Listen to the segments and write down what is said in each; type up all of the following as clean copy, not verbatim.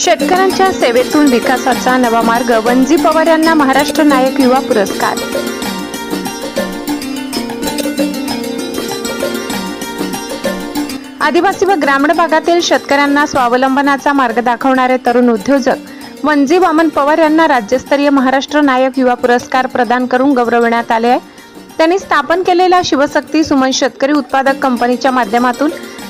शेतकऱ्यांच्या सेवेतून विकासाचा नवा मार्ग, वंजी पवार यांना महाराष्ट्र नायक युवा पुरस्कार। आदिवासी व ग्रामीण भागातील शेतकऱ्यांना स्वावलंबनाचा मार्ग दाखवणारे तरुण उद्योजक वंजी वामन पवार यांना राज्यस्तरीय महाराष्ट्र नायक युवा पुरस्कार प्रदान करून गौरविण्यात आले आहे। त्यांनी स्थापन केलेल्या शिवशक्ती सुमन शेतकरी उत्पादक कंपनीच्या माध्यमातून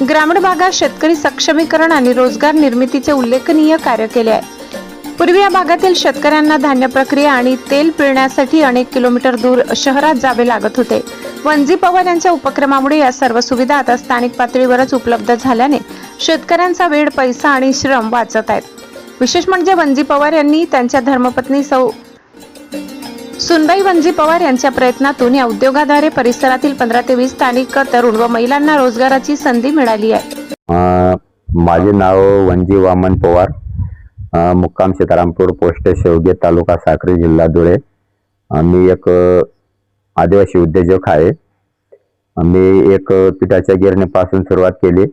ग्रामीण भागात शेतकरी सक्षमीकरण आणि रोजगार निर्मितीचे उल्लेखनीय कार्य केले आहे। पूर्वी या भागातील शेतकऱ्यांना धान्य प्रक्रिया आणि तेल पिळण्यासाठी अनेक किलोमीटर दूर शहरात जावे लागत होते। वंजी पवार यांच्या उपक्रमामुळे या सर्व सुविधा आता स्थानिक पातळीवरच उपलब्ध झाल्याने शेतकऱ्यांचा वेळ, पैसा आणि श्रम वाचत आहेत। विशेष म्हणजे वंजी पवार यांनी त्यांच्या धर्मपत्नी सौ सुनबाई वंजी पवार यांच्या प्रयत्नातून या उद्योगाद्वारे परिसरातील 15 ते 20 स्थानिक तरुण व महिलांना रोजगाराची संधी मिळाली आहे। माझे नाव वंजी वामन पवार, मुक्काम सीतारामपूर, पोस्ट शेवगे, तालुका साक्री, जिल्हा धुळे। मी एक आदिवासी उद्योजक आहे। मी एक पिठाच्या गिरणीपासून सुरुवात केली,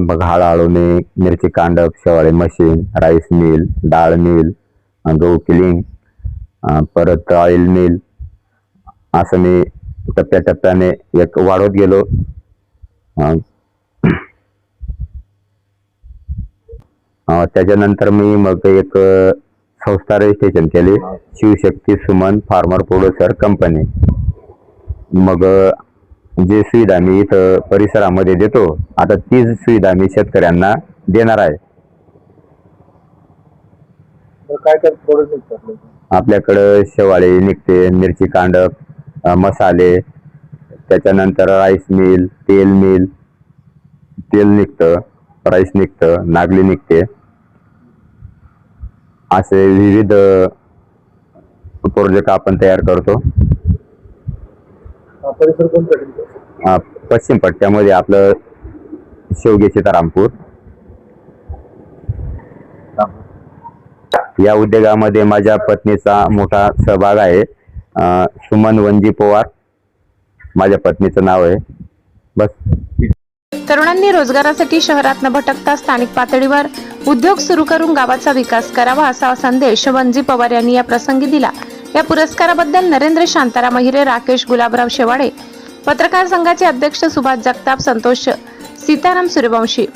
मग हळूहळू मी मिरची कांडप, शेवाळे मशीन, राईस मिल, डाळ मिल, गहू किलिंग, परत ऑइल मिल, असं मी टप्प्याटप्प्याने एक वाढवत गेलो। त्याच्यानंतर मी मग एक संस्था रजिस्ट्रेशन केली, Shivshakti Suman farmer producer company. मग जे सुविधा मी इथं परिसरामध्ये देतो, आता तीच सुविधा मी शेतकऱ्यांना देणार आहे। काय प्रोडक्ट आपल्याकडं शेवाळे निघते, मिरची कांडप, मसाले, त्याच्यानंतर राईस मिल, तेल मिल, तेल निघतं, राईस निघतं, नागली निघते, असे विविध प्रोजेक्ट आपण तयार करतो। परिसर कोणता? पश्चिम पट्ट्यामध्ये आपलं शेवगे, सीतारामपूर। या उद्योगामध्ये माझ्या पत्नीचा मोठा सहभाग आहे। सुमन वंजी पवार माझ्या पत्नीचं नाव आहे। बस। तरुणांनी रोजगारासाठी शहरात न भटकता स्थानिक पातळीवर उद्योग सुरू करून गावाचा विकास करावा, असा संदेश वंजी पवार यांनी या प्रसंगी दिला। या पुरस्काराबद्दल नरेंद्र शांताराम अहिरे, राकेश गुलाबराव शेवाळे, पत्रकार संघाचे अध्यक्ष सुभाष जगताप, संतोष सीताराम सूर्यवंशी,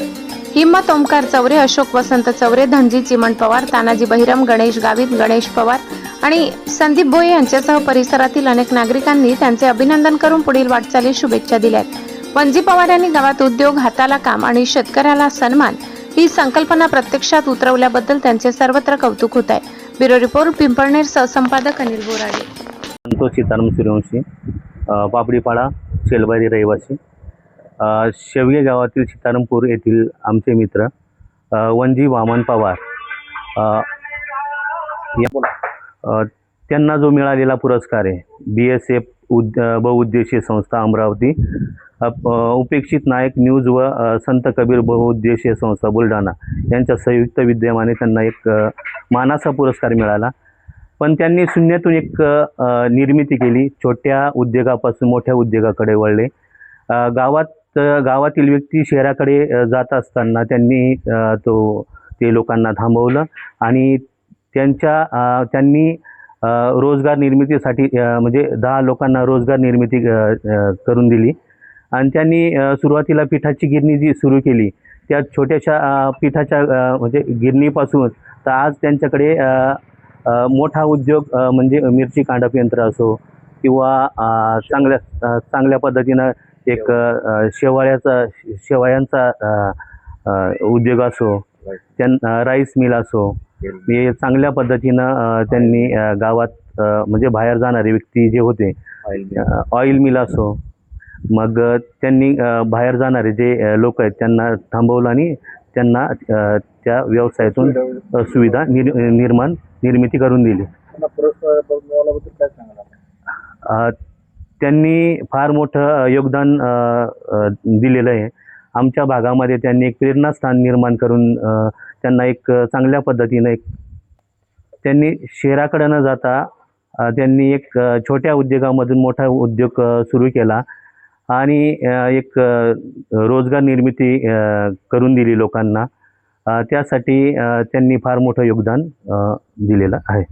हिम्मत ओमकार चौरे, अशोक वसंत चौरे, धनजी चिमण पवार, तानाजी बहिरम, गणेश गावित, गणेश पवार आणि संदीप भोये यांच्यासह परिसरातील अनेक नागरिकांनी त्यांचे अभिनंदन करून पुढील वाटचालीस शुभेच्छा दिल्या। वंजी पवार यांनी गावात उद्योग, हाताला काम आणि शेतकऱ्याला सन्मान ही संकल्पना प्रत्यक्षात उतरवल्याबद्दल त्यांचे सर्वत्र कौतुक होत आहे। ब्युरो रिपोर्ट, पिंपळनेर, सहसंपादक अनिल बोराडे। संतोष सीताराम सूर्यवंशी, पापडीपाडा, शेलबारी रहिवासी, शेवगे गावातील सीतारामपूर येथील आमचे मित्र वंजी वामन पवार, त्यांना जो मिळालेला पुरस्कार आहे BSF बहुउद्देशीय संस्था अमरावती, उपेक्षित नायक न्यूज व संत कबीर बहुउद्देशीय संस्था बुलढाणा यांच्या संयुक्त विद्यमाने त्यांना एक मानाचा पुरस्कार मिळाला। पण त्यांनी शून्यातून एक निर्मिती केली, छोट्या उद्योगापासून मोठ्या उद्योगाकडे वळले। गावातील व्यक्ती शहराकडे जात असताना त्यांनी ते लोकांना थांबवलं आणि त्यांनी रोजगार निर्मितीसाठी म्हणजे 10 लोकांना रोजगार निर्मिती करून दिली। आणि त्यांनी सुरुवातीला पिठाची गिरणी जी सुरू केली, त्या छोट्याशा पिठाच्या म्हणजे गिरणीपासून तर आज त्यांच्याकडे मोठा उद्योग म्हणजे मिरची कांडप यंत्र असो किंवा चांगल्या पद्धतीनं एक शेवाळ्यांचा उद्योग असो, राईस मिल असो, हे चांगल्या पद्धतीनं त्यांनी गावात म्हणजे बाहेर जाणारे व्यक्ती जे होते, ऑइल मिल असो, मग त्यांनी बाहेर जाणारे जे लोक आहेत त्यांना थांबवलं आणि त्यांना त्या व्यवसायातून सुविधा निर्मिती करून दिली। त्यांनी फार मोठं योगदान दिलेलं आहे। आमच्या भागामध्ये त्यांनी एक प्रेरणास्थान निर्माण करून त्यांना एक चांगल्या पद्धतीने त्यांनी शहराकडे न जाता त्यांनी एक छोट्या उद्योगामधून मोठा उद्योग सुरू केला आणि एक रोजगार निर्मिती करून दिली लोकांना। त्यासाठी त्यांनी फार मोठं योगदान दिलेलं आहे.